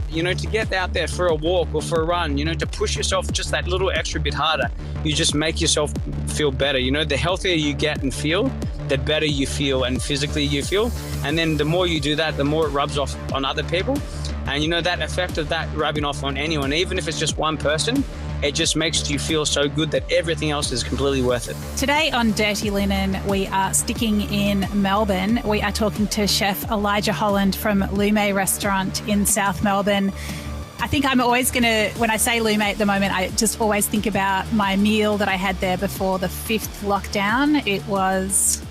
to get out there for a walk or for a run, to push yourself just that little extra bit harder, you just make yourself feel better. The healthier you get and feel, the better you feel and physically you feel. And then the more you do that, the more it rubs off on other people. And that effect of that rubbing off on anyone, even if it's just one person, it just makes you feel so good that everything else is completely worth it. Today on Dirty Linen, we are sticking in Melbourne. We are talking to Chef Elijah Holland from Lume restaurant in South Melbourne. I think I'm always going to, when I say Lume at the moment, I just always think about my meal that I had there before the 5th lockdown. It was,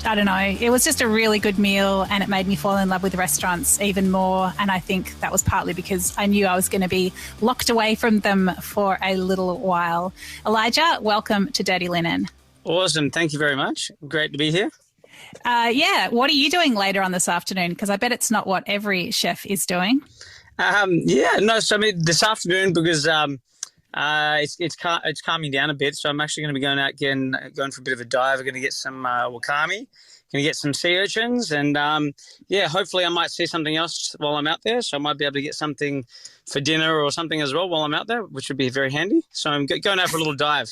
I don't know, it was just a really good meal and it made me fall in love with restaurants even more. And I think that was partly because I knew I was going to be locked away from them for a little while. Elijah, welcome to Dirty Linen. Awesome. Thank you very much. Great to be here. What are you doing later on this afternoon? Because I bet it's not what every chef is doing. So this afternoon, because it's calming down a bit, so I'm actually going to be going out again, going for a bit of a dive. We're going to get some wakame, going to get some sea urchins, and hopefully I might see something else while I'm out there, so I might be able to get something for dinner or something as well while I'm out there, which would be very handy. So I'm going out for a little dive.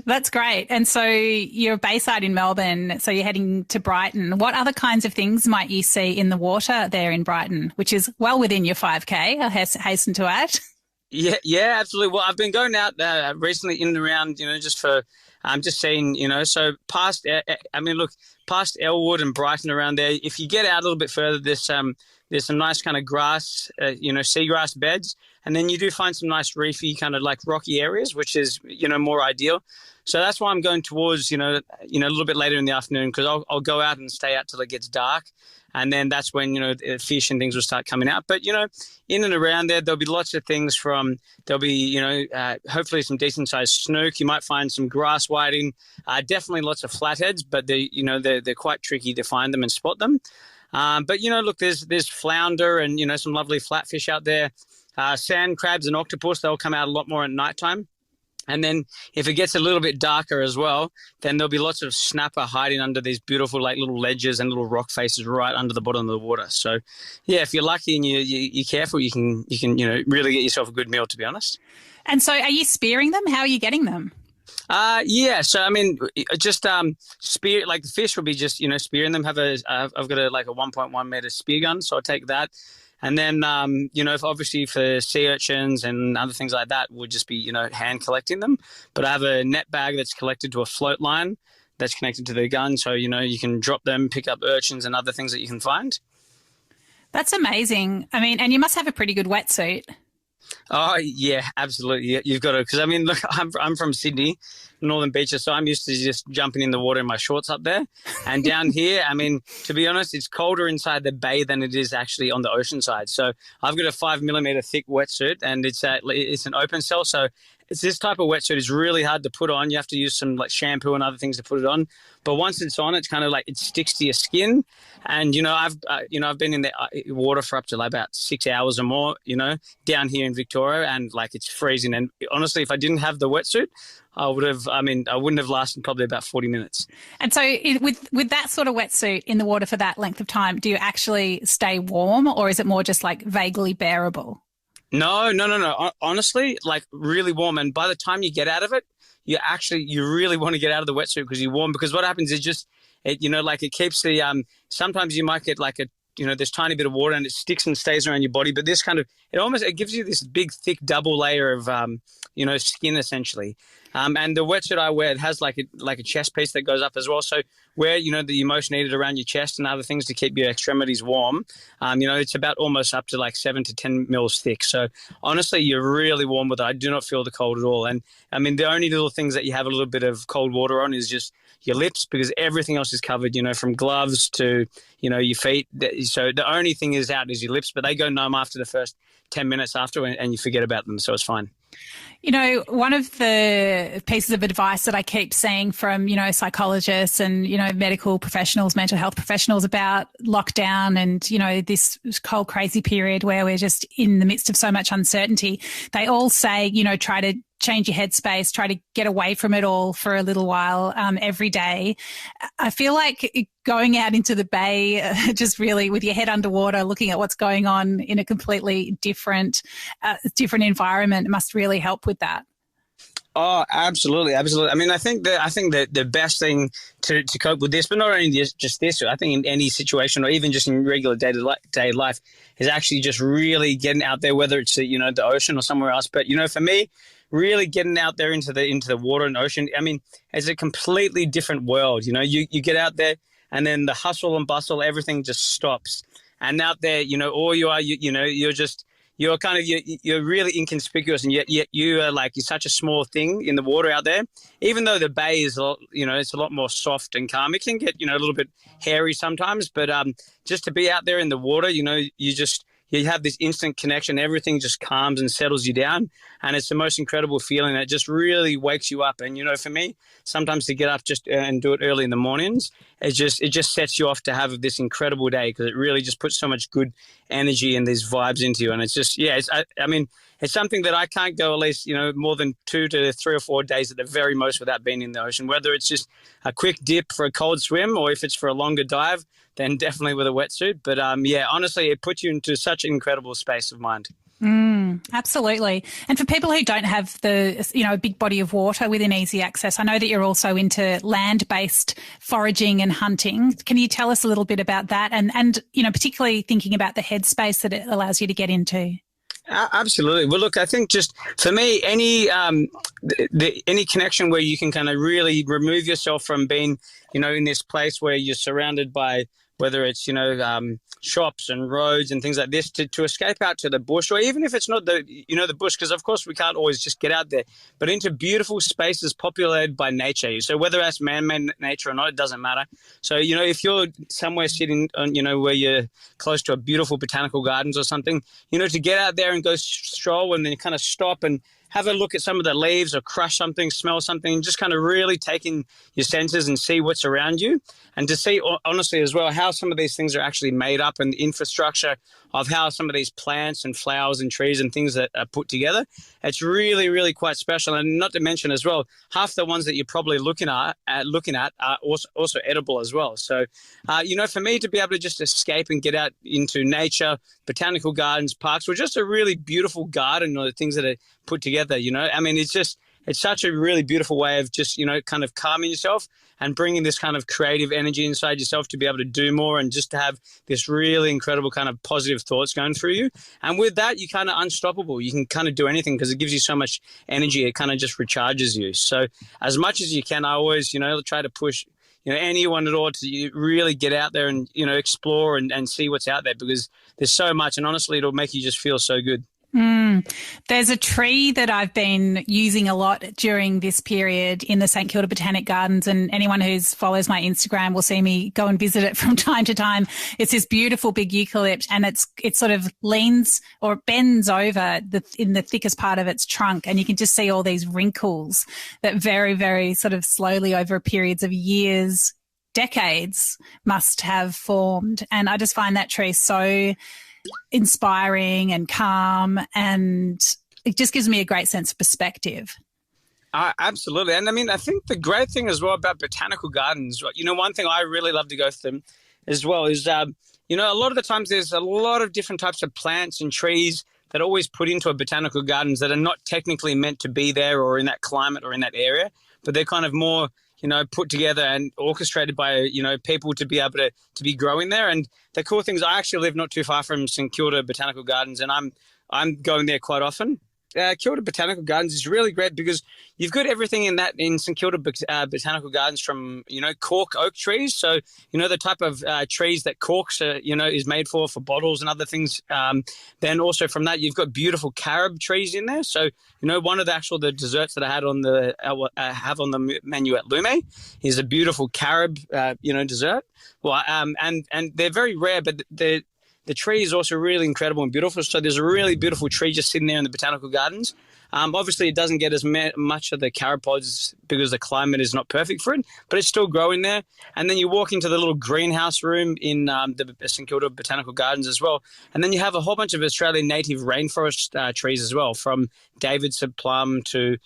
That's great. And so you're Bayside in Melbourne, so you're heading to Brighton. What other kinds of things might you see in the water there in Brighton, which is well within your 5K, I hasten to add? Yeah, absolutely. Well, I've been going out recently in and around, just for, just seeing, so past Elwood and Brighton around there. If you get out a little bit further, there's some nice kind of grass, seagrass beds, and then you do find some nice reefy kind of like rocky areas, which is, more ideal. So that's why I'm going towards, a little bit later in the afternoon, because I'll go out and stay out till it gets dark. And then that's when, fish and things will start coming out. But, in and around there, there'll be lots of things there'll be, hopefully some decent sized snook. You might find some grass whiting, definitely lots of flatheads, but they're quite tricky to find them and spot them. But, look, there's flounder and, some lovely flatfish out there. Sand crabs and octopus, they'll come out a lot more at nighttime. And then if it gets a little bit darker as well, then there'll be lots of snapper hiding under these beautiful like little ledges and little rock faces right under the bottom of the water. So, yeah, if you're lucky and you're careful, you can really get yourself a good meal, to be honest. And so are you spearing them? How are you getting them? So just spear, like the fish will be just spearing them. I've got a 1.1 meter spear gun, so I take that. And then, obviously for sea urchins and other things like that, we'll just be, hand collecting them. But I have a net bag that's collected to a float line that's connected to the gun. So, you can drop them, pick up urchins and other things that you can find. That's amazing. I mean, and you must have a pretty good wetsuit. Oh, yeah, absolutely. Yeah, you've got to, because look, I'm from Sydney, Northern Beaches, so I'm used to just jumping in the water in my shorts up there. And down here, to be honest, it's colder inside the bay than it is actually on the ocean side. So I've got a 5 millimeter thick wetsuit, and it's an open cell. So it's this type of wetsuit is really hard to put on. You have to use some like shampoo and other things to put it on. But once it's on, it's kind of like it sticks to your skin. And I've been in the water for up to like about 6 hours or more. Down here in Victoria, and like it's freezing. And honestly, if I didn't have the wetsuit, I wouldn't have lasted probably about 40 minutes. And so with that sort of wetsuit in the water for that length of time, do you actually stay warm, or is it more just like vaguely bearable? No. Honestly, like really warm. And by the time you get out of it, you really want to get out of the wetsuit because you're warm. Because what happens is it keeps the, sometimes you might get like this tiny bit of water and it sticks and stays around your body. But this kind of, it gives you this big, thick double layer of, skin essentially. And the wetsuit I wear, it has like a chest piece that goes up as well. So where, the most needed around your chest and other things to keep your extremities warm, it's about almost up to like 7 to 10 mils thick. So honestly, you're really warm with it. I do not feel the cold at all. And the only little things that you have a little bit of cold water on is just your lips, because everything else is covered, from gloves to, your feet. So the only thing is out is your lips, but they go numb after the first 10 minutes after and you forget about them. So it's fine. One of the pieces of advice that I keep seeing from, psychologists and, medical professionals, mental health professionals about lockdown and, this whole crazy period where we're just in the midst of so much uncertainty, they all say, try to change your headspace, try to get away from it all for a little while every day. I feel like going out into the bay, just really with your head underwater, looking at what's going on in a completely different environment must really help with that. Oh, absolutely, absolutely. I mean, I think that the best thing to cope with this, but not only just this, I think in any situation or even just in regular day life, is actually just really getting out there, whether it's the ocean or somewhere else. But for me, really getting out there into the water and ocean. I mean, it's a completely different world. You get out there, and then the hustle and bustle, everything just stops. And out there, all you are, you're really inconspicuous, and yet you're such a small thing in the water out there. Even though the bay is it's a lot more soft and calm, it can get a little bit hairy sometimes. But just to be out there in the water, you have this instant connection. Everything just calms and settles you down, and it's the most incredible feeling that just really wakes you up. And for me, sometimes to get up just and do it early in the mornings, it just sets you off to have this incredible day, because it really just puts so much good energy and these vibes into you. And it's just it's something that I can't go at least more than 2 to 3 or 4 days at the very most without being in the ocean. Whether it's just a quick dip for a cold swim, or if it's for a longer dive, then definitely with a wetsuit. But honestly, it puts you into such an incredible space of mind. Absolutely. And for people who don't have a big body of water within easy access, I know that you're also into land-based foraging and hunting. Can you tell us a little bit about that? And particularly thinking about the headspace that it allows you to get into? Absolutely. Well, look, I think just for me, any connection where you can kind of really remove yourself from being, in this place where you're surrounded by, whether it's, shops and roads and things like this, to escape out to the bush, or even if it's not the bush, because of course we can't always just get out there, but into beautiful spaces populated by nature. So whether that's man-made nature or not, it doesn't matter. So, if you're somewhere sitting on, where you're close to a beautiful botanical gardens or something, to get out there and go stroll and then kind of stop and have a look at some of the leaves or crush something, smell something, just kind of really take in your senses and see what's around you. And to see, honestly, as well, how some of these things are actually made up, and the infrastructure of how some of these plants and flowers and trees and things that are put together. It's really, really quite special. And not to mention as well, half the ones that you're probably looking at are also edible as well. So, for me to be able to just escape and get out into nature, botanical gardens, parks, or just a really beautiful garden, or the things that are put together, I mean, it's such a really beautiful way of just, kind of calming yourself and bringing this kind of creative energy inside yourself to be able to do more, and just to have this really incredible kind of positive thoughts going through you. And with that, you're kind of unstoppable. You can kind of do anything because it gives you so much energy. It kind of just recharges you. So as much as you can, I always, try to push anyone at all to really get out there and, explore and see what's out there, because there's so much, and honestly, it'll make you just feel so good. There's a tree that I've been using a lot during this period in the St Kilda Botanic Gardens, and anyone who follows my Instagram will see me go and visit it from time to time. It's this beautiful big eucalypt, and it sort of leans or bends over in the thickest part of its trunk, and you can just see all these wrinkles that very, very sort of slowly over periods of years, decades, must have formed. And I just find that tree so inspiring and calm, and it just gives me a great sense of perspective. Absolutely. And I mean, I think the great thing as well about botanical gardens, one thing I really love to go through them as well is, a lot of the times there's a lot of different types of plants and trees that are always put into a botanical gardens that are not technically meant to be there or in that climate or in that area, but they're kind of more put together and orchestrated by, people to be able to be growing there. And the cool thing is I actually live not too far from St Kilda Botanical Gardens, and I'm going there quite often. Kilda Botanical Gardens is really great because you've got everything in St Kilda Botanical Gardens, from cork oak trees, so the type of trees that corks is made for bottles and other things. Then also from that, you've got beautiful carob trees in there. So one of the desserts that I had on the menu at Lume is a beautiful carob dessert. Well, and they're very rare, but the tree is also really incredible and beautiful. So there's a really beautiful tree just sitting there in the botanical gardens. Obviously, it doesn't get as much of the chiropods because the climate is not perfect for it, but it's still growing there. And then you walk into the little greenhouse room in the St Kilda Botanical Gardens as well. And then you have a whole bunch of Australian native rainforest trees as well, from Davidson plum to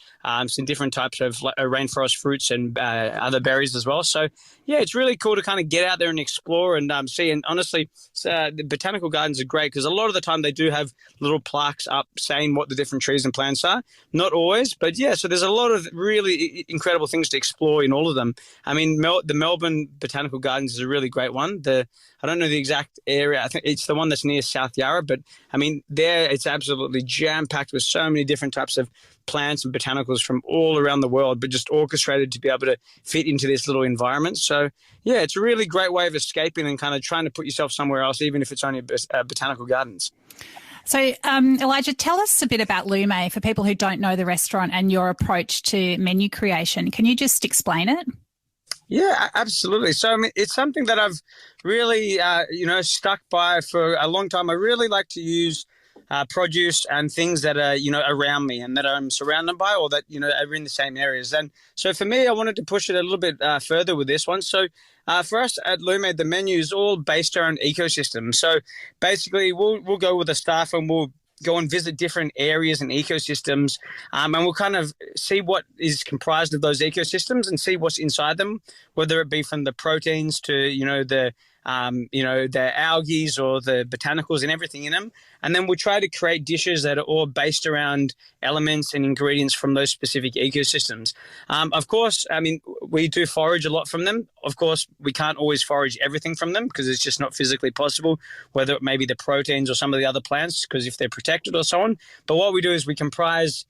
some different types of rainforest fruits and other berries as well. So, yeah, it's really cool to kind of get out there and explore and see. And honestly, the botanical gardens are great because a lot of the time they do have little plaques up saying what the different trees and plants are. Not always, but yeah, so there's a lot of really incredible things to explore in all of them. I mean, the Melbourne Botanical Gardens is a really great one. I don't know the exact area. I think it's the one that's near South Yarra, but I mean, there it's absolutely jam-packed with so many different types of plants and botanicals from all around the world, but just orchestrated to be able to fit into this little environment. So, yeah, it's a really great way of escaping and kind of trying to put yourself somewhere else, even if it's only botanical gardens. So, Elijah, tell us a bit about Lume for people who don't know the restaurant and your approach to menu creation. Can you just explain it? Yeah, absolutely. So, I mean, it's something that I've really, stuck by for a long time. I really like to use produce and things that are, around me and that I'm surrounded by, or that, are in the same areas. And so for me, I wanted to push it a little bit further with this one. So for us at Lume, the menu is all based around ecosystems. So basically, we'll go with the staff and we'll go and visit different areas and ecosystems, and we'll kind of see what is comprised of those ecosystems and see what's inside them, whether it be from the proteins to, the algae or the botanicals and everything in them. And then we'll try to create dishes that are all based around elements and ingredients from those specific ecosystems. Of course, I mean, we do forage a lot from them. Of course, we can't always forage everything from them because it's just not physically possible, whether it may be the proteins or some of the other plants, because if they're protected or so on. But what we do is we comprise,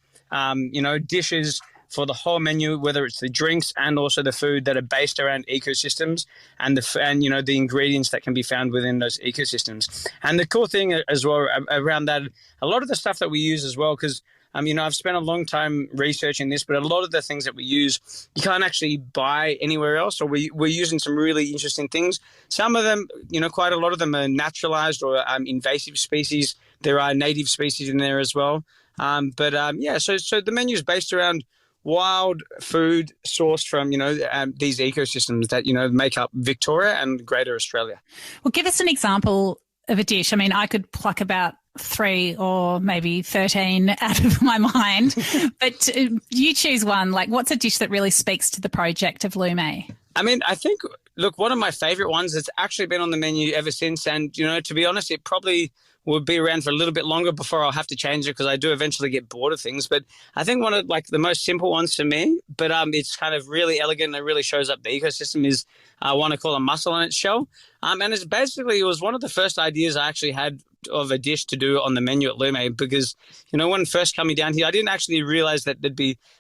dishes for the whole menu, whether it's the drinks and also the food that are based around ecosystems and the ingredients that can be found within those ecosystems. And the cool thing as well around that, a lot of the stuff that we use as well, because I've spent a long time researching this, but a lot of the things that we use, you can't actually buy anywhere else, or we're using some really interesting things. Some of them, quite a lot of them are naturalized or invasive species. There are native species in there as well. So the menu is based around wild food sourced from, these ecosystems that, make up Victoria and Greater Australia. Well, give us an example of a dish. I mean, I could pluck about 3 or maybe 13 out of my mind, but you choose one. Like, what's a dish that really speaks to the project of Lume? I mean, I think, look, one of my favorite ones that's actually been on the menu ever since, and, to be honest, it probably will be around for a little bit longer before I'll have to change it because I do eventually get bored of things. But I think one of the most simple ones for me, but it's kind of really elegant and it really shows up the ecosystem, is one I call a mussel in its shell. And it was one of the first ideas I actually had of a dish to do on the menu at Lume, because, when first coming down here, I didn't actually realize that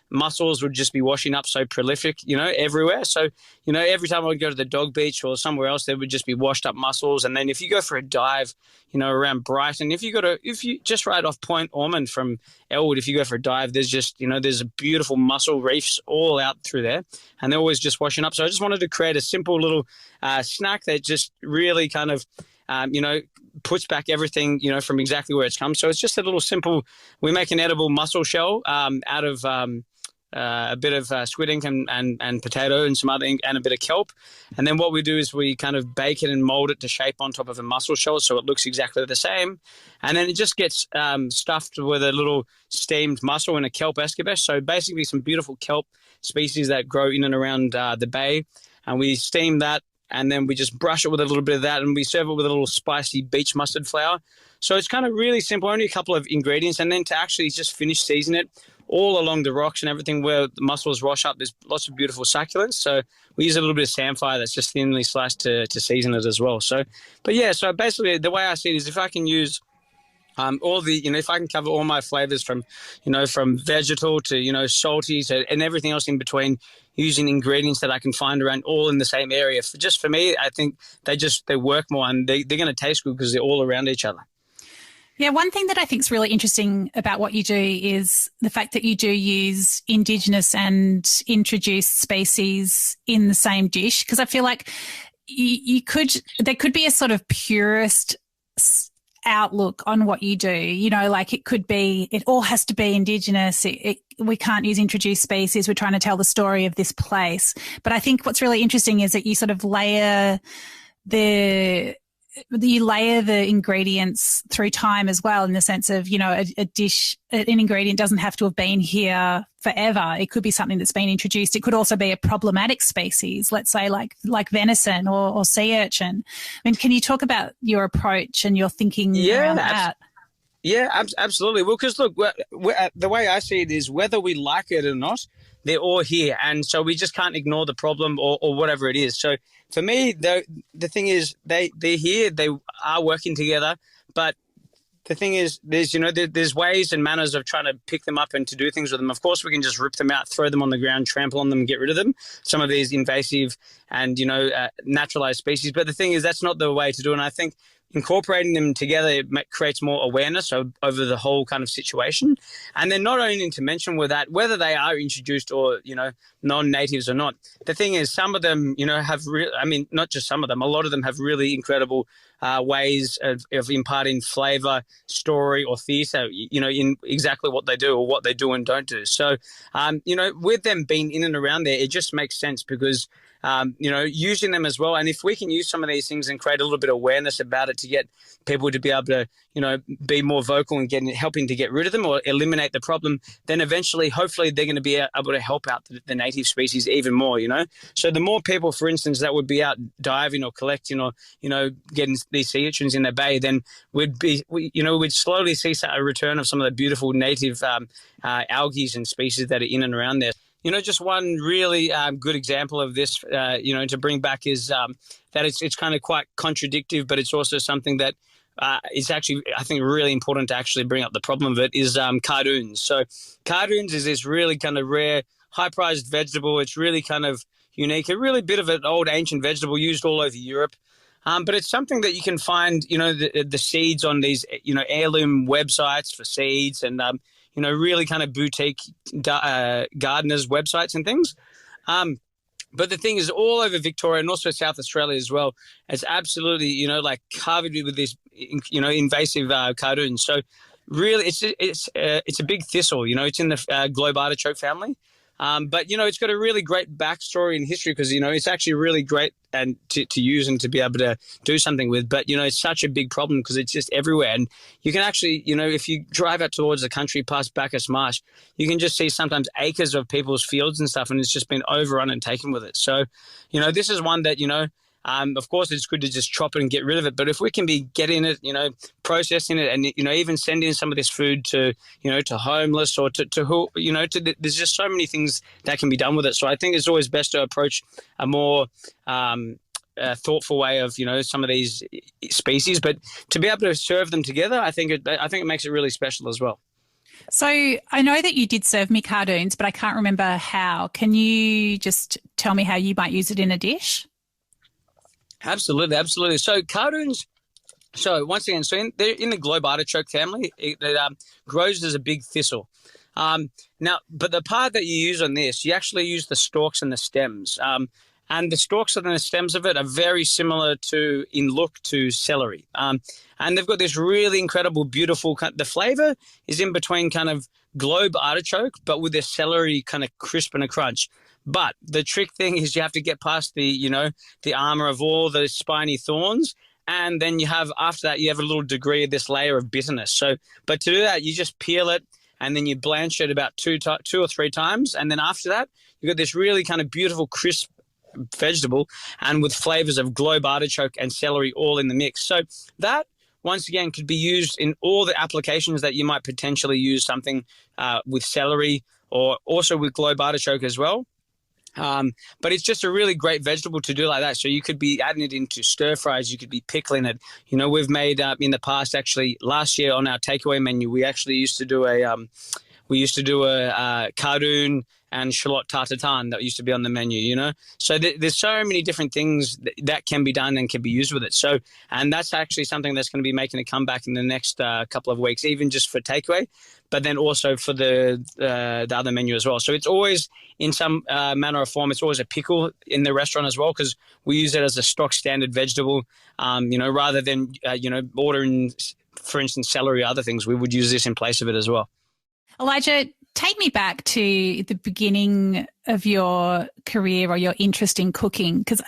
mussels would just be washing up so prolific, everywhere. So, every time I would go to the dog beach or somewhere else, there would just be washed up mussels. And then if you go for a dive, around Brighton, if you just right off Point Ormond from Elwood, if you go for a dive, there's just, there's a beautiful mussel reefs all out through there, and they're always just washing up. So I just wanted to create a simple little snack that just really kind of, puts back everything, from exactly where it's come. So it's just a little simple, we make an edible mussel shell out of a bit of squid ink and potato and some other ink and a bit of kelp. And then what we do is we kind of bake it and mold it to shape on top of a mussel shell so it looks exactly the same. And then it just gets stuffed with a little steamed mussel and a kelp escabeche. So basically some beautiful kelp species that grow in and around the bay. And we steam that, and then we just brush it with a little bit of that, and we serve it with a little spicy beach mustard flour. So it's kind of really simple, only a couple of ingredients. And then to actually just finish season it all along the rocks and everything where the mussels wash up, there's lots of beautiful succulents. So we use a little bit of samphire that's just thinly sliced to season it as well. So basically the way I see it is if I can use if I can cover all my flavors from vegetal to, salty and everything else in between, using ingredients that I can find around all in the same area. For me, I think they work more, and they're going to taste good because they're all around each other. Yeah, one thing that I think is really interesting about what you do is the fact that you do use Indigenous and introduced species in the same dish, because I feel like there could be a sort of purist outlook on what you do. You know, like it could be, it all has to be Indigenous. We can't use introduced species. We're trying to tell the story of this place. But I think what's really interesting is that you sort of layer the ingredients through time as well, in the sense of, you know, a dish, an ingredient doesn't have to have been here forever. It could be something that's been introduced. It could also be a problematic species, let's say like venison or sea urchin. I mean, can you talk about your approach and your thinking around that? Yeah, absolutely. Well, because look, the way I see it is, whether we like it or not, they're all here. And so we just can't ignore the problem or whatever it is. So for me, the thing is, they're here, they are working together. But the thing is, there's ways and manners of trying to pick them up and to do things with them. Of course, we can just rip them out, throw them on the ground, trample on them, get rid of them, some of these invasive and, naturalized species. But the thing is, that's not the way to do it. And I think incorporating them together creates more awareness over the whole kind of situation. And then not only to mention with that, whether they are introduced or, non-natives or not, the thing is, some of them, have not just some of them, a lot of them have really incredible ways of imparting flavour, story or theatre, in exactly what they do or what they do and don't do. So, with them being in and around there, it just makes sense because using them as well. And if we can use some of these things and create a little bit of awareness about it to get people to be able to, be more vocal and helping to get rid of them or eliminate the problem, then eventually, hopefully, they're going to be able to help out the native species even more, So the more people, for instance, that would be out diving or collecting or, getting these sea urchins in the bay, then we'd slowly see a return of some of the beautiful native algae and species that are in and around there. Just one really good example of this, to bring back is that it's kind of quite contradictory, but it's also something that is actually, I think, really important to actually bring up the problem of it is cardoons. So cardoons is this really kind of rare, high-priced vegetable. It's really kind of unique, a really bit of an old ancient vegetable used all over Europe. But it's something that you can find, the seeds on these, heirloom websites for seeds and, really kind of boutique gardeners' websites and things. But the thing is, all over Victoria and also South Australia as well, it's absolutely, covered with this, invasive cardoons. So really, it's a big thistle. It's in the globe artichoke family. But, it's got a really great backstory and history because, it's actually really great and to use and to be able to do something with. But, it's such a big problem because it's just everywhere. And you can actually, if you drive out towards the country past Bacchus Marsh, you can just see sometimes acres of people's fields and stuff, and it's just been overrun and taken with it. So, this is one that, of course, it's good to just chop it and get rid of it. But if we can be getting it, processing it and, even sending some of this food to, to homeless or to who, there's just so many things that can be done with it. So I think it's always best to approach a more thoughtful way of, some of these species. But to be able to serve them together, I think it makes it really special as well. So I know that you did serve me cardoons, but I can't remember how. Can you just tell me how you might use it in a dish? Absolutely. So cardoons, once again, they're in the globe artichoke family. It grows as a big thistle. Now, but the part that you use on this, you actually use the stalks and the stems. And the stalks and the stems of it are very similar in look to celery. And they've got this really incredible, beautiful, the flavour is in between kind of globe artichoke, but with the celery kind of crisp and a crunch. But the trick thing is you have to get past the armor of all those spiny thorns. And then after that, you have a little degree of this layer of bitterness. So, but to do that, you just peel it and then you blanch it about two or three times. And then after that, you've got this really kind of beautiful, crisp vegetable and with flavors of globe artichoke and celery all in the mix. So that, once again, could be used in all the applications that you might potentially use something with celery or also with globe artichoke as well. But it's just a really great vegetable to do like that. So you could be adding it into stir fries. You could be pickling it. We've made in the past, actually last year on our takeaway menu, we actually used to do a cardoon and shallot tartatan that used to be on the menu, you know. So there's so many different things that can be done and can be used with it. So, and that's actually something that's going to be making a comeback in the next couple of weeks, even just for takeaway, but then also for the other menu as well. So it's always, in some manner or form, it's always a pickle in the restaurant as well, because we use it as a stock standard vegetable, you know, rather than, you know, ordering, for instance, celery or other things. We would use this in place of it as well. Elijah, take me back to the beginning of your career or your interest in cooking, because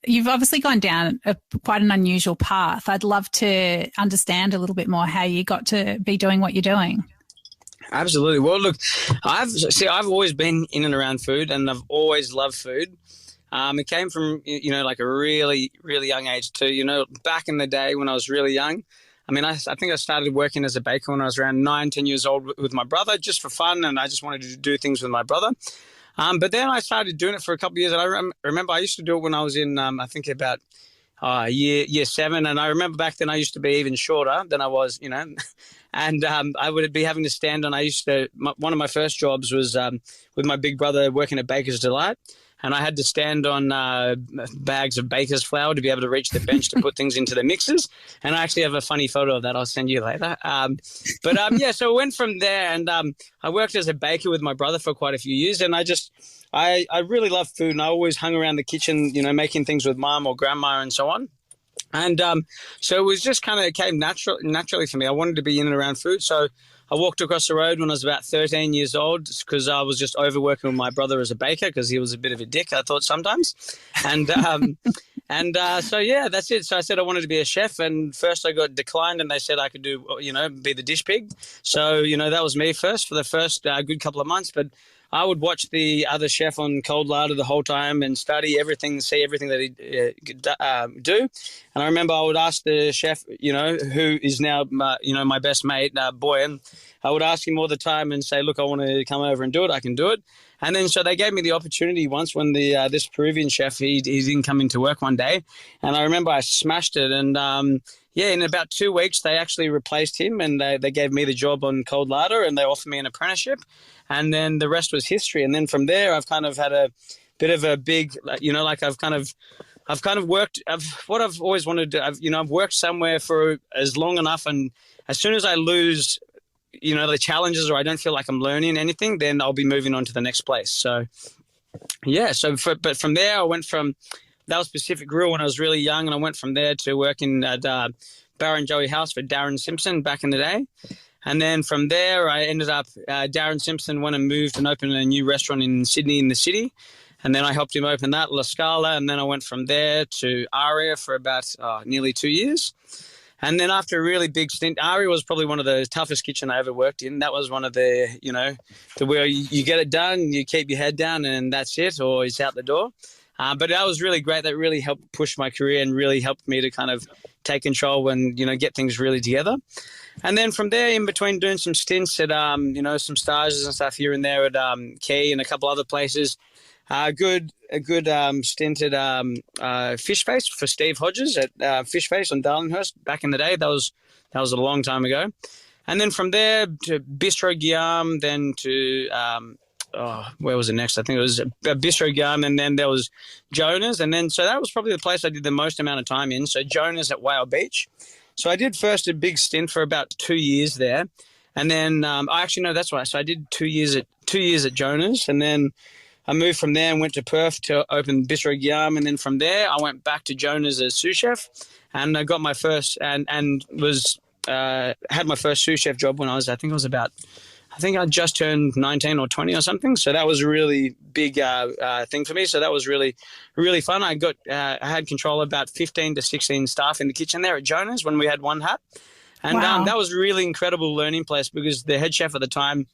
you've obviously gone down quite an unusual path. I'd love to understand a little bit more how you got to be doing what you're doing. Absolutely. Well, look, I've always been in and around food, and I've always loved food. It came from, you know, like a really, really young age too. You know, back in the day when I was really young, I mean, I think I started working as a baker when I was around 9-10 years old with my brother, just for fun, and I just wanted to do things with my brother. But then I started doing it for a couple of years, and I remember I used to do it when I was in, I think about year 7, and I remember back then I used to be even shorter than I was, you know, and I would be having to stand on. One of my first jobs was with my big brother working at Baker's Delight. And I had to stand on bags of baker's flour to be able to reach the bench to put things into the mixers. And I actually have a funny photo of that I'll send you later. Yeah, so I went from there, and I worked as a baker with my brother for quite a few years. And I really love food, and I always hung around the kitchen, you know, making things with mom or grandma and so on. And so it was just kind of came naturally for me. I wanted to be in and around food. So I walked across the road when I was about 13 years old, because I was just overworking with my brother as a baker, because he was a bit of a dick, I thought, sometimes. And so, yeah, that's it. So I said I wanted to be a chef, and first I got declined, and they said I could do, you know, be the dish pig. So, you know, that was me first for the first good couple of months. But I would watch the other chef on cold larder the whole time and study everything, see everything that he'd do. And I remember I would ask the chef, you know, who is now, my best mate, Boyan. I would ask him all the time and say, look, I want to come over and do it. I can do it. And then so they gave me the opportunity once when this Peruvian chef, he didn't come into work one day. And I remember I smashed it. And in about 2 weeks, they actually replaced him, and they gave me the job on cold larder, and they offered me an apprenticeship. And then the rest was history. And then from there, I've kind of had a bit of a big, you know, like I've kind of worked. What I've always wanted to, I've worked somewhere for as long enough, and as soon as I lose, you know, the challenges, or I don't feel like I'm learning anything, then I'll be moving on to the next place. So, yeah. But from there, I went from that was Pacific Grill when I was really young, and I went from there to working at Baron Joey House for Darren Simpson back in the day. And then from there, I ended up, Darren Simpson went and moved and opened a new restaurant in Sydney in the city. And then I helped him open that, La Scala. And then I went from there to Aria for about nearly 2 years. And then after a really big stint, Aria was probably one of the toughest kitchen I ever worked in. That was one of the, you know, where you get it done, you keep your head down, and that's it, or it's out the door. But that was really great. That really helped push my career and really helped me to kind of take control and, you know, get things really together. And then from there, in between doing some stints at, some stages and stuff here and there at Key and a couple other places, a good stint at Fish Face for Steve Hodges at Fish Face on Darlinghurst back in the day. That was a long time ago. And then from there to Bistro Guillaume, then to where was it next? I think it was Bistro Guillaume, and then there was Jonah's. And then, so that was probably the place I did the most amount of time in. So Jonah's at Whale Beach. So I did first a big stint for about 2 years there. And then, that's right. So I did 2 years at Jonah's, and then I moved from there and went to Perth to open Bistro Guillaume. And then from there, I went back to Jonah's as sous chef, and I got my first, and was, had my first sous chef job when I I just turned 19 or 20 or something. So that was a really big thing for me. So that was really, really fun. I had control of about 15 to 16 staff in the kitchen there at Jonah's when we had one hat. And wow. That was a really incredible learning place, because the head chef at the time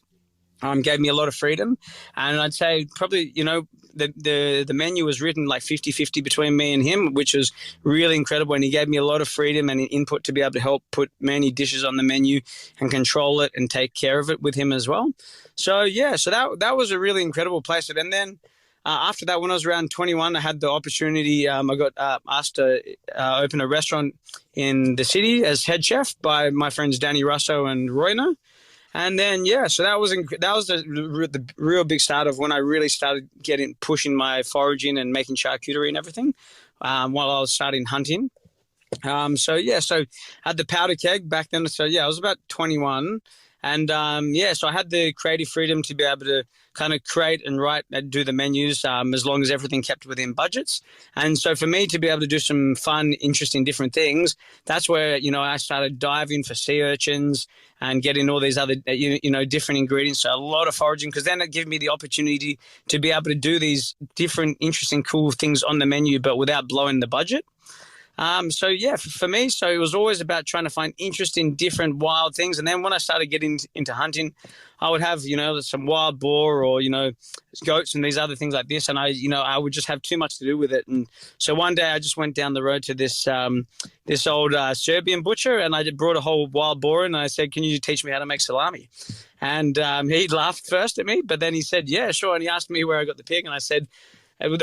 gave me a lot of freedom. And I'd say probably, you know, the menu was written like 50-50 between me and him, which was really incredible. And he gave me a lot of freedom and input to be able to help put many dishes on the menu and control it and take care of it with him as well. So, yeah, so that was a really incredible place. And then after that, when I was around 21, I had the opportunity, I got asked to open a restaurant in the city as head chef by my friends Danny Russo and Royner. And then, yeah, so that was the real big start of when I really started pushing my foraging and making charcuterie and everything, while I was starting hunting. So I had the powder keg back then. So yeah, I was about 21, and so I had the creative freedom to be able to kind of create and write and do the menus, as long as everything kept within budgets. And so for me to be able to do some fun, interesting, different things, that's where I started diving for sea urchins and getting all these other different ingredients. So a lot of foraging, because then it gave me the opportunity to be able to do these different, interesting, cool things on the menu, but without blowing the budget. So yeah, for me, so it was always about trying to find interesting, different, wild things. And then when I started getting into hunting, I would have, some wild boar or, goats and these other things like this. And I would just have too much to do with it. And so one day I just went down the road to this old Serbian butcher, and I brought a whole wild boar in, and I said, "Can you teach me how to make salami?" And he laughed first at me, but then he said, "Yeah, sure." And he asked me where I got the pig, and I said,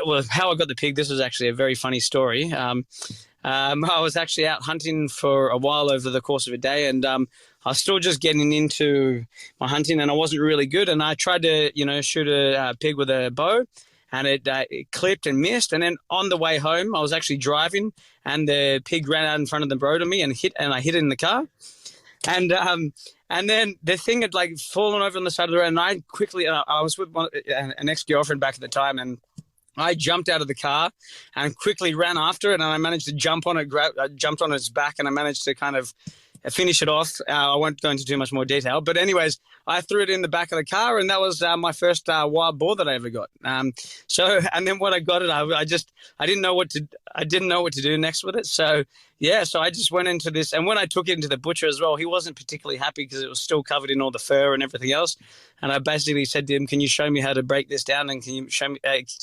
well, how I got the pig, this was actually a very funny story. I was actually out hunting for a while over the course of a day, and I was still just getting into my hunting, and I wasn't really good. And I tried to, shoot a pig with a bow, and it clipped and missed. And then on the way home, I was actually driving, and the pig ran out in front of the road of me and I hit it in the car. And then the thing had like fallen over on the side of the road, and I was with an ex-girlfriend back at the time, and I jumped out of the car and quickly ran after it, and I managed to jump on it, I jumped on its back, and I managed to kind of finish it off. I won't go into too much more detail, but anyways, I threw it in the back of the car, and that was my first wild boar that I ever got. And then when I got it, I didn't know what to do next with it. So yeah, so I just went into this, and when I took it into the butcher as well, he wasn't particularly happy because it was still covered in all the fur and everything else. And I basically said to him, "Can you show me how to break this down, and can you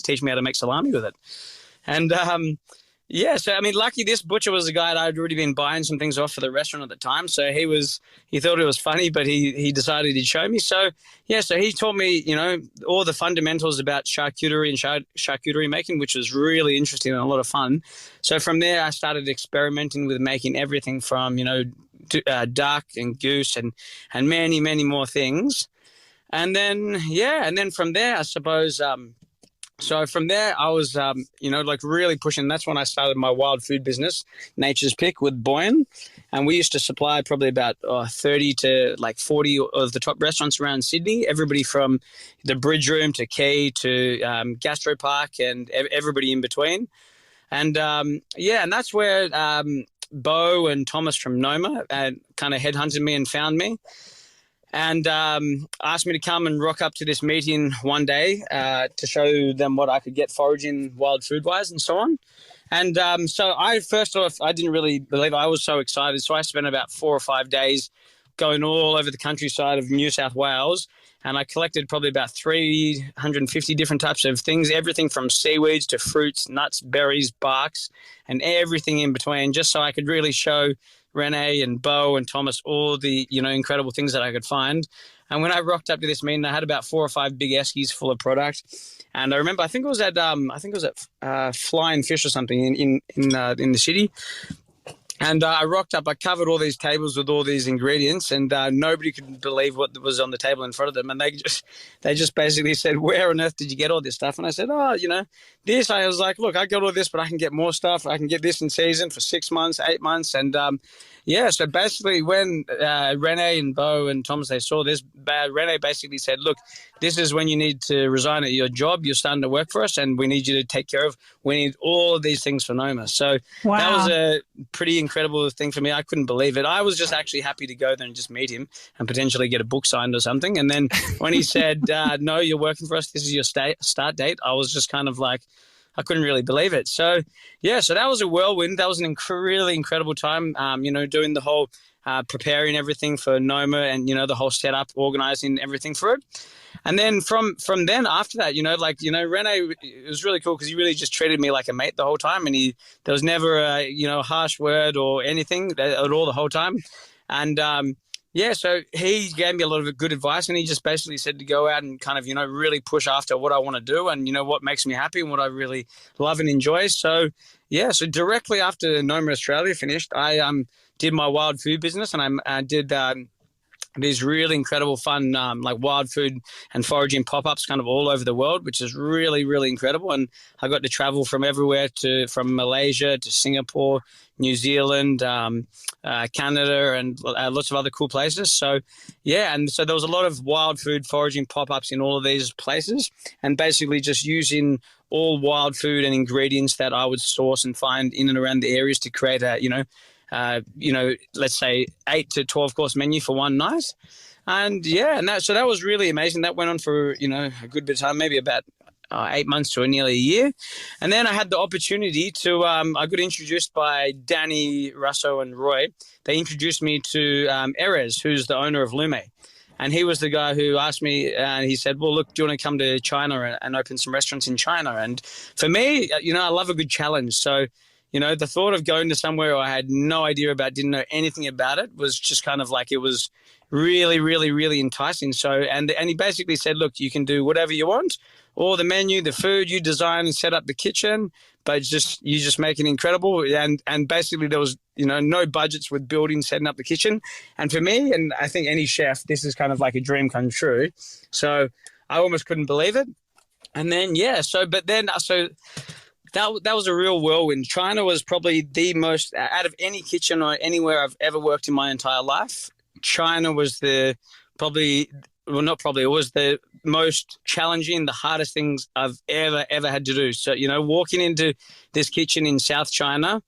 teach me how to make salami with it?" And yeah, so I mean, lucky this butcher was a guy that I'd already been buying some things off for the restaurant at the time. So he thought it was funny, but he decided he'd show me. So yeah, so he taught me, all the fundamentals about charcuterie and charcuterie making, which was really interesting and a lot of fun. So from there, I started experimenting with making everything from, duck and goose and many, many more things. And then from there, I suppose, so from there, I was, really pushing. That's when I started my wild food business, Nature's Pick with Boyan. And we used to supply probably about 30 to 40 of the top restaurants around Sydney, everybody from the Bridge Room to Key to Gastro Park and everybody in between. And, and that's where Bo and Thomas from Noma kind of headhunted me and found me. And asked me to come and rock up to this meeting one day to show them what I could get foraging wild food-wise and so on. And so I didn't really believe it. I was so excited. So I spent about 4 or 5 days going all over the countryside of New South Wales, and I collected probably about 350 different types of things, everything from seaweeds to fruits, nuts, berries, barks, and everything in between, just so I could really show Renee and Bo and Thomas all the incredible things that I could find. And when I rocked up to this meeting, I had about 4 or 5 big eskies full of product. And I remember, I think it was at Flying Fish or something in the city. And I rocked up, I covered all these tables with all these ingredients, and nobody could believe what was on the table in front of them. And they just basically said, "Where on earth did you get all this stuff?" And I said, this. I was like, "Look, I got all this, but I can get more stuff. I can get this in season for 6 months, 8 months." And so basically when Renee and Bo and Thomas, they saw this, Renee basically said, "Look, this is when you need to resign at your job. You're starting to work for us, and we need you to take care of. We need all of these things for Noma." So wow. That was a pretty incredible thing for me. I couldn't believe it. I was just actually happy to go there and just meet him and potentially get a book signed or something. And then when he said, "No, you're working for us, this is your start date," I was just kind of like, I couldn't really believe it. So, yeah, so that was a whirlwind. That was really incredible time, doing the whole preparing everything for Noma and, the whole setup, organizing everything for it. And then from then after that, Rene, it was really cool because he really just treated me like a mate the whole time. And there was never a harsh word or anything at all the whole time. And so he gave me a lot of good advice, and he just basically said to go out and kind of, really push after what I want to do and, what makes me happy and what I really love and enjoy. So, so directly after Noma Australia finished, I did my wild food business, and I did these really incredible fun like wild food and foraging pop-ups kind of all over the world, which is really, really incredible. And I got to travel from everywhere, from Malaysia to Singapore, New Zealand, Canada, and lots of other cool places. So yeah, and so there was a lot of wild food foraging pop-ups in all of these places, and basically just using all wild food and ingredients that I would source and find in and around the areas to create a, let's say 8 to 12 course menu for one night. And yeah, and that was really amazing. That went on for, a good bit of time, maybe about 8 months to nearly a year. And then I had the opportunity to, I got introduced by Dani, Russo and Roy. They introduced me to Erez, who's the owner of Lume. And he was the guy who asked me, and he said, well, look, do you want to come to China and open some restaurants in China? And for me, I love a good challenge. So, the thought of going to somewhere I had no idea about, didn't know anything about it, was just kind of like, it was really, really, really enticing. So, and he basically said, look, you can do whatever you want, or the menu, the food, you design and set up the kitchen, but you just make it incredible. And basically there was, no budgets with building, setting up the kitchen. And for me, and I think any chef, this is kind of like a dream come true. So I almost couldn't believe it. And then, that was a real whirlwind. China was probably the most, out of any kitchen or anywhere I've ever worked in my entire life, China was it was the most challenging, the hardest things I've ever had to do. So, walking into this kitchen in South China,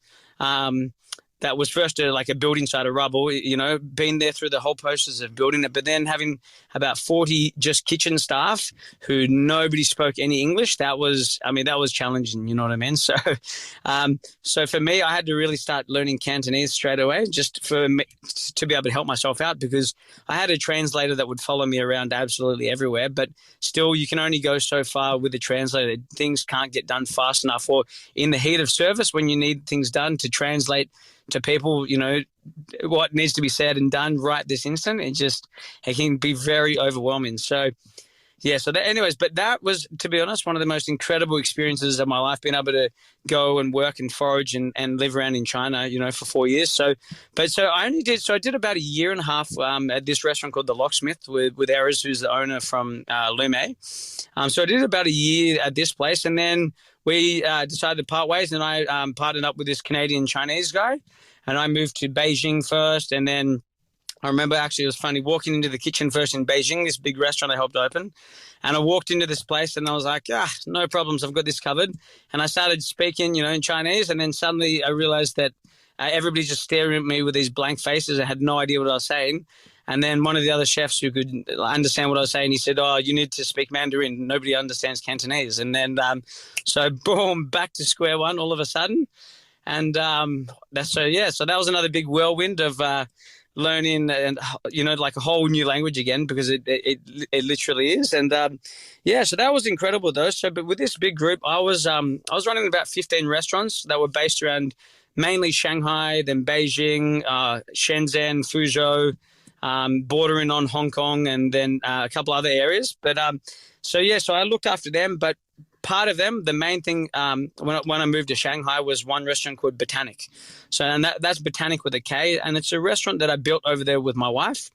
that was first like a building site of rubble, being there through the whole process of building it, but then having about 40 just kitchen staff who nobody spoke any English. That was challenging, you know what I mean? So, so for me, I had to really start learning Cantonese straight away, just for me to be able to help myself out, because I had a translator that would follow me around absolutely everywhere, but still you can only go so far with a translator. Things can't get done fast enough, or in the heat of service when you need things done to translate to people, what needs to be said and done right this instant. It can be very overwhelming. So, yeah. So but that was, to be honest, one of the most incredible experiences of my life, being able to go and work and forage and live around in China, for 4 years. So I did about a year and a half at this restaurant called the Locksmith with Erez, who's the owner from Lume. So I did about a year at this place, and then we decided to part ways, and I partnered up with this Canadian Chinese guy, and I moved to Beijing first. And then I remember, actually, it was funny, walking into the kitchen first in Beijing, this big restaurant I helped open. And I walked into this place and I was like, no problems, I've got this covered. And I started speaking, in Chinese. And then suddenly I realized that everybody's just staring at me with these blank faces. I had no idea what I was saying. And then one of the other chefs who could understand what I was saying, he said, you need to speak Mandarin. Nobody understands Cantonese. And then, so boom, back to square one all of a sudden. And so that was another big whirlwind of learning, and like a whole new language again, because it literally is. And so that was incredible though. So, but with this big group, I was running about 15 restaurants that were based around mainly Shanghai, then Beijing, Shenzhen, Fuzhou, bordering on Hong Kong, and then a couple other areas. But so I looked after them. But part of them, the main thing when I moved to Shanghai, was one restaurant called Botanic. So, and that's Botanic with a K, and it's a restaurant that I built over there with my wife.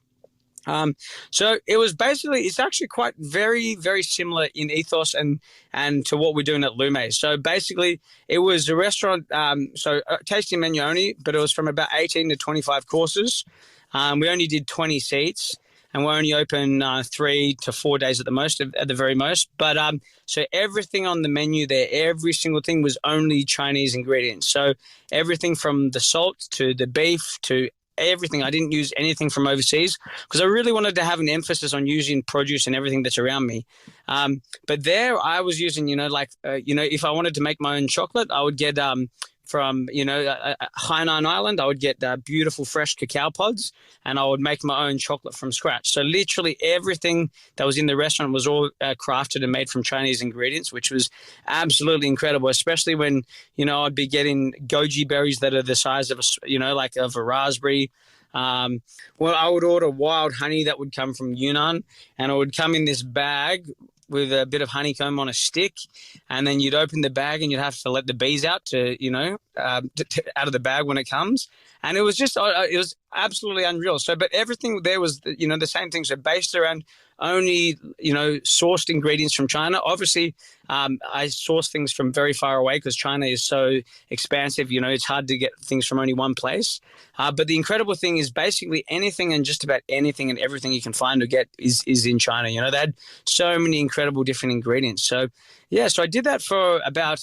So it's actually quite very, very similar in ethos and to what we're doing at Lume. So basically it was a restaurant, tasting menu only, but it was from about 18 to 25 courses. We only did 20 seats, and we're only open 3 to 4 days at the very most. But so everything on the menu there, every single thing was only Chinese ingredients. So everything from the salt to the beef to everything. I didn't use anything from overseas, because I really wanted to have an emphasis on using produce and everything that's around me. But there I was using, if I wanted to make my own chocolate, I would get from Hainan Island, I would get beautiful fresh cacao pods, and I would make my own chocolate from scratch. So literally everything that was in the restaurant was all crafted and made from Chinese ingredients, which was absolutely incredible, especially when I'd be getting goji berries that are the size of a raspberry. I would order wild honey that would come from Yunnan, and it would come in this bag with a bit of honeycomb on a stick, and then you'd open the bag and you'd have to let the bees out to out of the bag when it comes, and it was absolutely unreal. So, but everything there was, the same things. So based around only, sourced ingredients from China. Obviously, I source things from very far away because China is so expansive. It's hard to get things from only one place. But the incredible thing is basically anything and just about anything and everything you can find or get is in China. They had so many incredible different ingredients. So, yeah, so I did that for about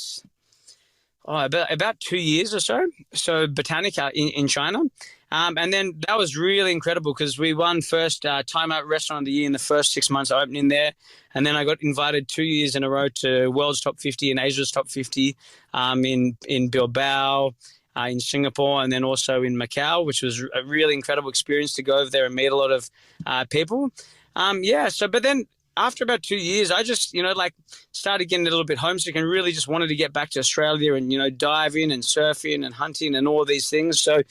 2 years or so. So Botanica in China. And then that was really incredible because we won first Time Out Restaurant of the Year in the first 6 months of opening there. And then I got invited 2 years in a row to World's Top 50 and Asia's Top 50 in Bilbao, in Singapore, and then also in Macau, which was a really incredible experience to go over there and meet a lot of people. But then after about 2 years, I just, started getting a little bit homesick and really just wanted to get back to Australia and, dive in and surfing and hunting and all these things. So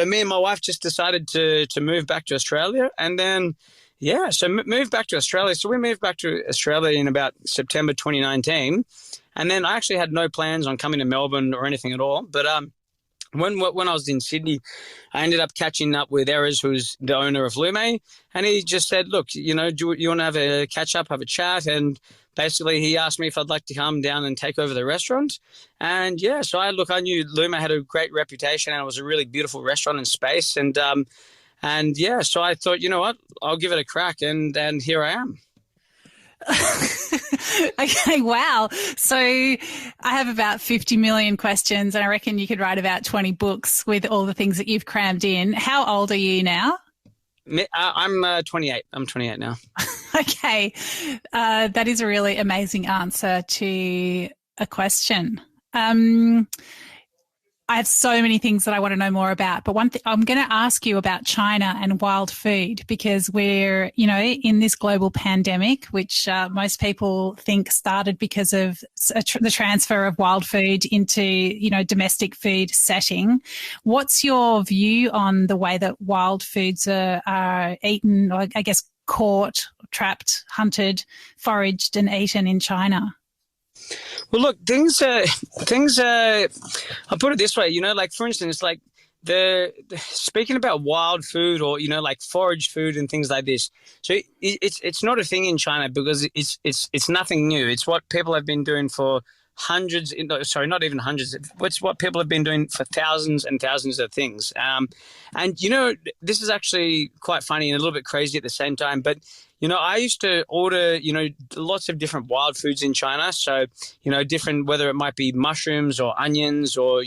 me and my wife just decided to move back to Australia. And then, moved back to Australia. So we moved back to Australia in about September 2019. And then I actually had no plans on coming to Melbourne or anything at all. But when I was in Sydney, I ended up catching up with Erez, who's the owner of Lume, and he just said, look, do you want to have a catch up, have a chat? And basically he asked me if I'd like to come down and take over the restaurant. And so I knew Lume had a great reputation and it was a really beautiful restaurant and space. So I thought, you know what, I'll give it a crack. And here I am. Okay, wow. So I have about 50 million questions and I reckon you could write about 20 books with all the things that you've crammed in. How old are you now? I'm 28. I'm 28 now. Okay. That is a really amazing answer to a question. I have so many things that I want to know more about, but one thing I'm going to ask you about China and wild food because we're, in this global pandemic, which most people think started because of the transfer of wild food into, domestic food setting. What's your view on the way that wild foods are eaten, or I guess caught, trapped, hunted, foraged and eaten in China? Well, look, I'll put it this way, for instance, speaking about wild food or, forage food and things like this. So it's not a thing in China because it's nothing new. It's what people have been doing for not even hundreds. It's what people have been doing for thousands and thousands of things. This is actually quite funny and a little bit crazy at the same time, but I used to order, lots of different wild foods in China. So, different, whether it might be mushrooms or onions or,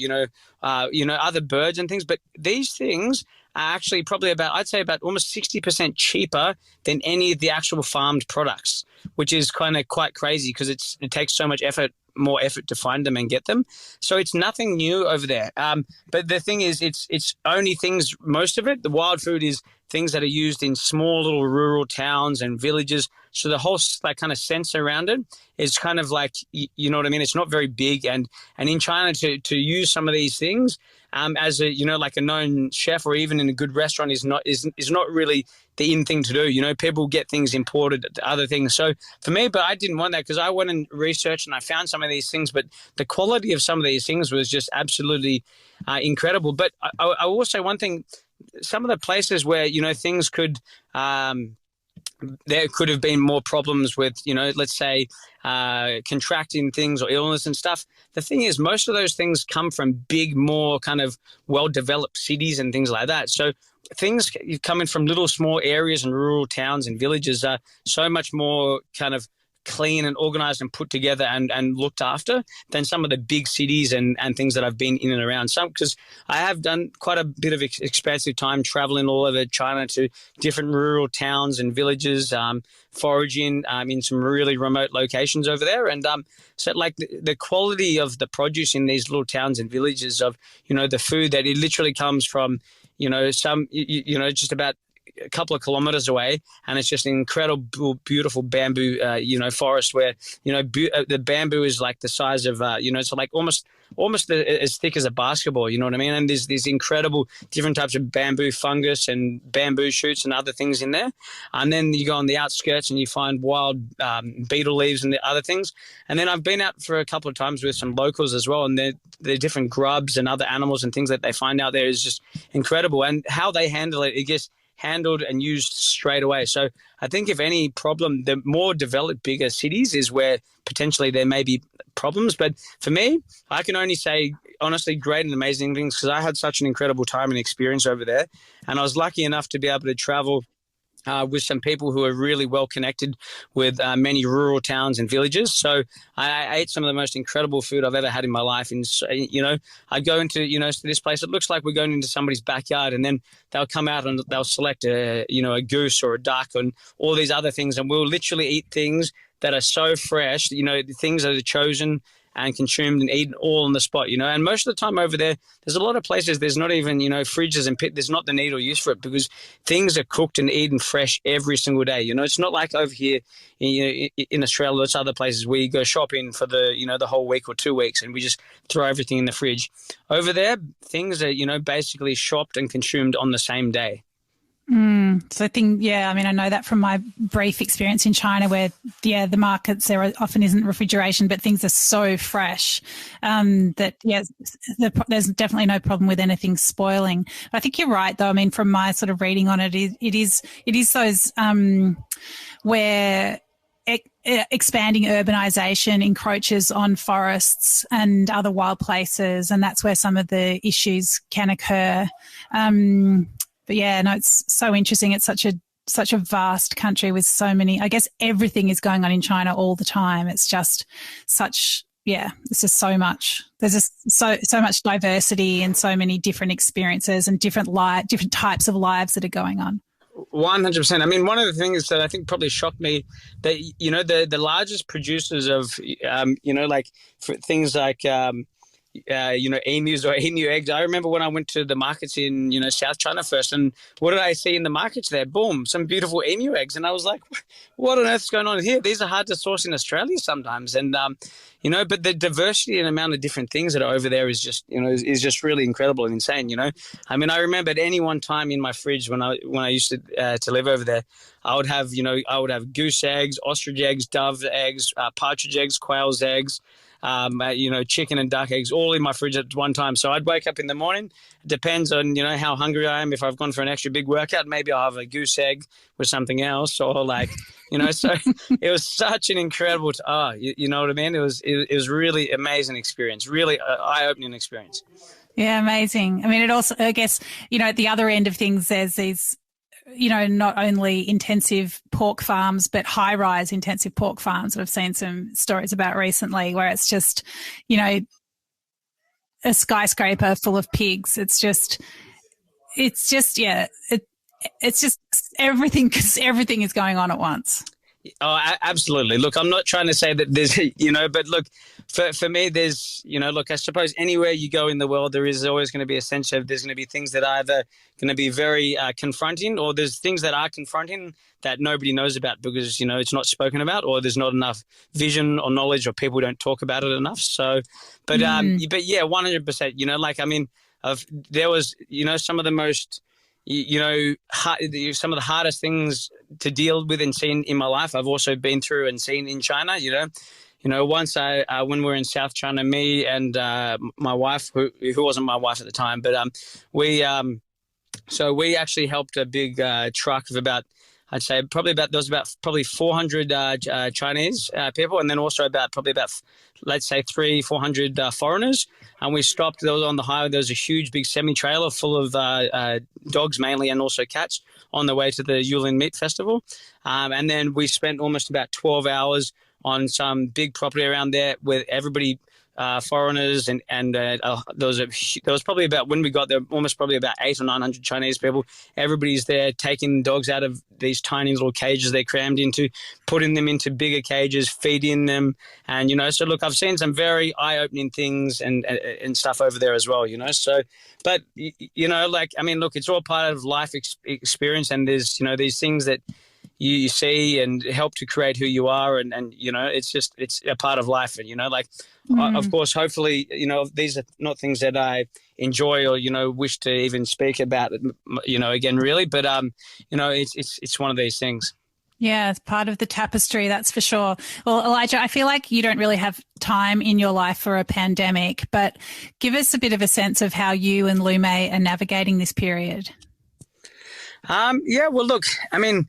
other birds and things. But these things are actually probably I'd say about almost 60% cheaper than any of the actual farmed products, which is kind of quite crazy because it takes so much more effort to find them and get them. So it's nothing new over there. But the thing is, it's only things, most of it, the wild food is things that are used in small little rural towns and villages. So the whole kind of sense around it is kind of like, you know what I mean? It's not very big. And in China to use some of these things as a, like a known chef or even in a good restaurant is not really the in thing to do. People get things imported, other things. So for me, but I didn't want that because I went and researched and I found some of these things, but the quality of some of these things was just absolutely incredible. But I will say one thing, some of the places where, things could, there could have been more problems with, let's say contracting things or illness and stuff. The thing is, most of those things come from big, more kind of well-developed cities and things like that. So things coming from little small areas and rural towns and villages are so much more kind of clean and organized and put together and looked after than some of the big cities and things that I've been in and around. Because I have done quite a bit of expansive time traveling all over China to different rural towns and villages, foraging in some really remote locations over there. And so like the quality of the produce in these little towns and villages of, the food that it literally comes from, just about a couple of kilometers away, and it's just an incredible, beautiful bamboo, forest where, the bamboo is like the size of, so like almost almost as thick as a basketball, you know what I mean? And there's these incredible different types of bamboo fungus and bamboo shoots and other things in there. And then you go on the outskirts and you find wild beetle leaves and the other things. And then I've been out for a couple of times with some locals as well, and the different grubs and other animals and things that they find out there is just incredible. And how they handle it, it gets handled and used straight away. So I think if any problem, the more developed, bigger cities is where potentially there may be problems. But for me, I can only say, honestly, great and amazing things, because I had such an incredible time and experience over there. And I was lucky enough to be able to travel with some people who are really well connected with many rural towns and villages. So I ate some of the most incredible food I've ever had in my life. And, I'd go into, to this place. It looks like we're going into somebody's backyard, and then they'll come out and they'll select a goose or a duck and all these other things. And we'll literally eat things that are so fresh, the things that are chosen and consumed and eaten all on the spot, And most of the time over there's a lot of places there's not even, fridges and there's not the need or use for it, because things are cooked and eaten fresh every single day. It's not like over here in Australia, there's other places where you go shopping for the whole week or 2 weeks and we just throw everything in the fridge. Over there, things are, basically shopped and consumed on the same day. So I know that from my brief experience in China, where, the markets, there often isn't refrigeration, but things are so fresh that, there's definitely no problem with anything spoiling. But I think you're right, though. I mean, from my sort of reading on it, it is those where expanding urbanisation encroaches on forests and other wild places, and that's where some of the issues can occur. But it's so interesting. It's such a vast country with so many, I guess everything is going on in China all the time. It's just it's just so much. There's just so much diversity and so many different experiences and different types of lives that are going on. 100%. I mean, one of the things that I think probably shocked me, that, the largest producers of, like for things like, emus or emu eggs. I remember when I went to the markets in, South China first, and what did I see in the markets there? Boom, some beautiful emu eggs. And I was like, what on earth is going on here? These are hard to source in Australia sometimes. And, but the diversity and amount of different things that are over there is just, is just really incredible and insane, I mean, I remember at any one time in my fridge when I used to live over there, I would have goose eggs, ostrich eggs, dove eggs, partridge eggs, quail's eggs, chicken and duck eggs all in my fridge at one time. So I'd wake up in the morning. It depends on, how hungry I am. If I've gone for an extra big workout, maybe I'll have a goose egg with something else, or so it was such an incredible, you know what I mean? It was really amazing experience, really eye-opening experience. Yeah, amazing. I mean, it also, I guess, at the other end of things, there's these, not only intensive pork farms, but high-rise intensive pork farms that I've seen some stories about recently, where it's just, a skyscraper full of pigs. It's just everything, because everything is going on at once. Oh, absolutely. Look, I'm not trying to say that there's, but look, for me, there's, look, I suppose anywhere you go in the world, there is always going to be a sense of there's going to be things that are either going to be very confronting, or there's things that are confronting that nobody knows about because, it's not spoken about, or there's not enough vision or knowledge, or people don't talk about it enough. So, but yeah, 100%, like, I mean, there was, some of the most, some of the hardest things to deal with and seen in my life, I've also been through and seen in China. Once when we were in South China, me and my wife, who wasn't my wife at the time, but we actually helped a big truck of about, I'd say there was about 400 Chinese people, and then also about let's say 300-400 foreigners. And we stopped. There was on the highway. There was a huge big semi-trailer full of dogs mainly, and also cats, on the way to the Yulin Meat Festival. And then we spent almost about 12 hours on some big property around there with everybody. Foreigners and there was probably about, when we got there, almost probably about 800 or 900 Chinese people. Everybody's there taking dogs out of these tiny little cages they're crammed into, putting them into bigger cages, feeding them, and so look, I've seen some very eye-opening things and stuff over there as well, so, but like, I mean, look, it's all part of life experience, and there's these things that you see and help to create who you are. And it's a part of life. And, of course, hopefully, these are not things that I enjoy or, wish to even speak about, again, really. But, it's one of these things. Yeah, it's part of the tapestry, that's for sure. Well, Elijah, I feel like you don't really have time in your life for a pandemic, but give us a bit of a sense of how you and Lume are navigating this period. Yeah, well, look, I mean,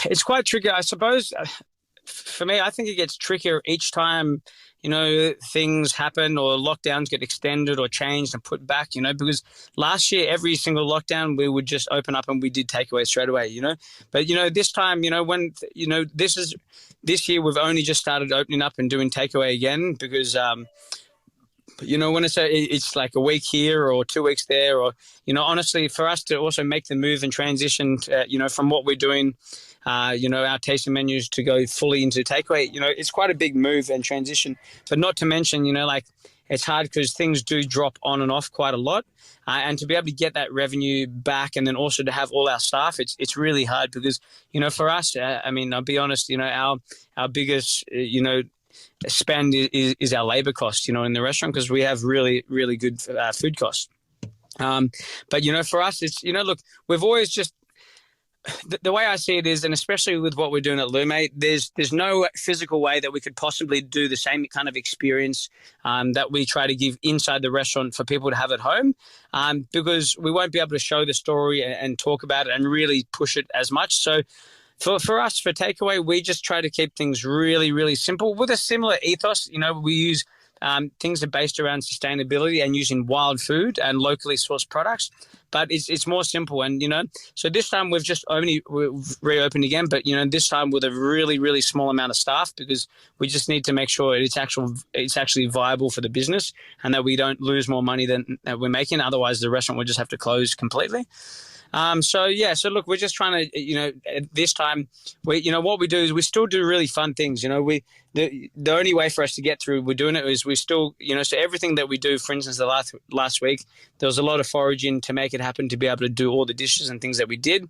it's quite tricky. I suppose for me, I think it gets trickier each time, things happen or lockdowns get extended or changed and put back, because last year, every single lockdown, we would just open up and we did takeaway straight away, But, this time, when, this year, we've only just started opening up and doing takeaway again because, when it's like a week here or 2 weeks there or, honestly, for us to also make the move and transition, from what we're doing, our tasting menus to go fully into takeaway, it's quite a big move and transition. But not to mention, it's hard because things do drop on and off quite a lot. And to be able to get that revenue back and then also to have all our staff, it's really hard because, for us, I'll be honest, our biggest, spend is our labor cost, in the restaurant because we have really, really good food costs. But, for us, it's, look, we've always just, the way I see it is, and especially with what we're doing at Lume, there's no physical way that we could possibly do the same kind of experience that we try to give inside the restaurant for people to have at home, because we won't be able to show the story and talk about it and really push it as much. So for us, for takeaway, we just try to keep things really, really simple with a similar ethos. We use things that are based around sustainability and using wild food and locally sourced products, but it's more simple. And, so this time we've reopened again, but, this time with a really, really small amount of staff because we just need to make sure it's actually viable for the business and that we don't lose more money than we're making. Otherwise, the restaurant would just have to close completely. So look, we're just trying to, this time, what we do is we still do really fun things. The only way for us to get through, we're doing it is we still, so everything that we do, for instance, the last week, there was a lot of foraging to make it happen to be able to do all the dishes and things that we did.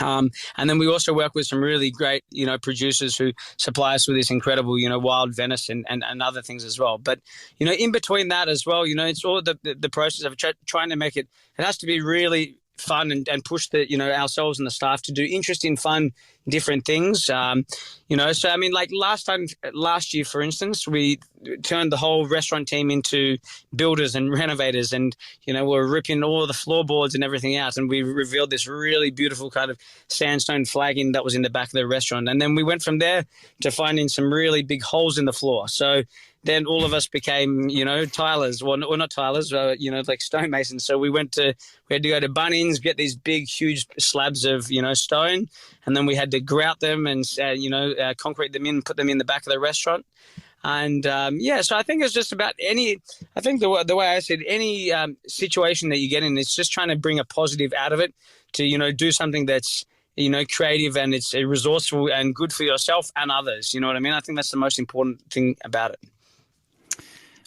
And then we also work with some really great, producers who supply us with this incredible, wild venison and other things as well. But, in between that as well, it's all the process of trying to make it has to be really fun and push ourselves and the staff to do interesting, fun, different things. So I mean, like last year, for instance, we turned the whole restaurant team into builders and renovators, and we're ripping all the floorboards and everything out, and we revealed this really beautiful kind of sandstone flagging that was in the back of the restaurant. And then we went from there to finding some really big holes in the floor. So then all of us became, tilers, or not tilers, like stonemasons. So we had to go to Bunnings, get these big, huge slabs of, stone, and then we had to grout them and, concrete them in, put them in the back of the restaurant. And, so I think it's just about the way I said, any situation that you get in, it's just trying to bring a positive out of it to, do something that's, creative and it's resourceful and good for yourself and others. You know what I mean? I think that's the most important thing about it.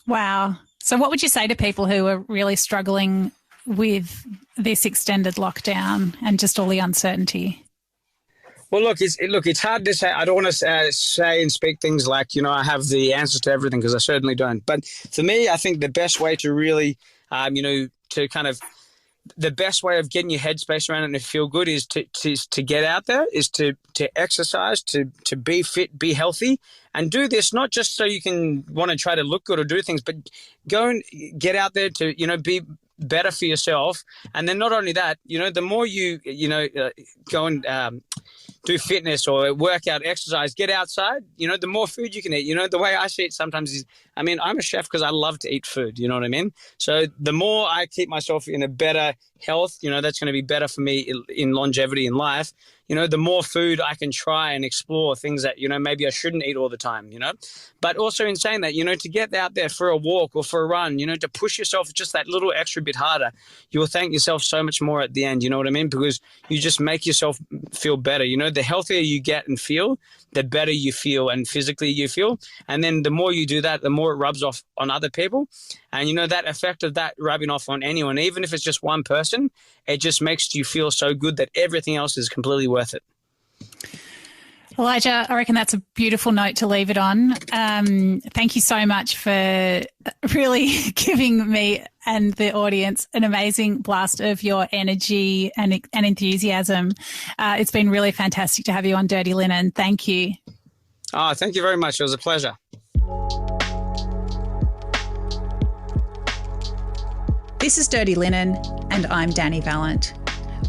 Wow. So what would you say to people who are really struggling with this extended lockdown and just all the uncertainty? Well, it's hard to say. I don't want to say and speak things like, I have the answers to everything because I certainly don't. But for me, I think the best way to really, the best way of getting your headspace around it and to feel good is to get out there, is to exercise, to be fit, be healthy, and do this not just so you can want to try to look good or do things, but go and get out there to, be better for yourself. And then not only that, the more you, go and do fitness or work out, exercise, get outside, the more food you can eat. The way I see it sometimes is, I'm a chef because I love to eat food, you know what I mean? So the more I keep myself in a better health, that's going to be better for me in longevity in life. The more food I can try and explore things that, maybe I shouldn't eat all the time, But also in saying that, to get out there for a walk or for a run, to push yourself just that little extra bit harder, you will thank yourself so much more at the end, you know what I mean? Because you just make yourself feel better. The healthier you get and feel, the better you feel and physically you feel. And then the more you do that, the more it rubs off on other people. And, that effect of that rubbing off on anyone, even if it's just one person, it just makes you feel so good that everything else is completely worth it. Elijah, I reckon that's a beautiful note to leave it on. Thank you so much for really giving me and the audience an amazing blast of your energy and enthusiasm. It's been really fantastic to have you on Dirty Linen. Thank you. Oh, thank you very much. It was a pleasure. This is Dirty Linen, and I'm Dani Valent.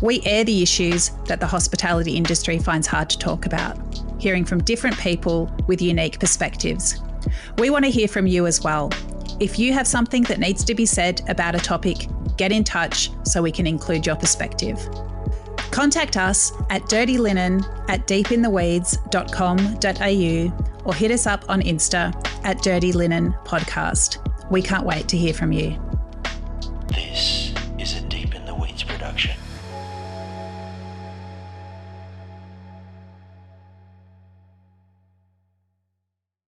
We air the issues that the hospitality industry finds hard to talk about, hearing from different people with unique perspectives. We want to hear from you as well. If you have something that needs to be said about a topic, get in touch so we can include your perspective. Contact us at dirtylinen@deepintheweeds.com.au or hit us up on Insta at Dirty Linen Podcast. We can't wait to hear from you. This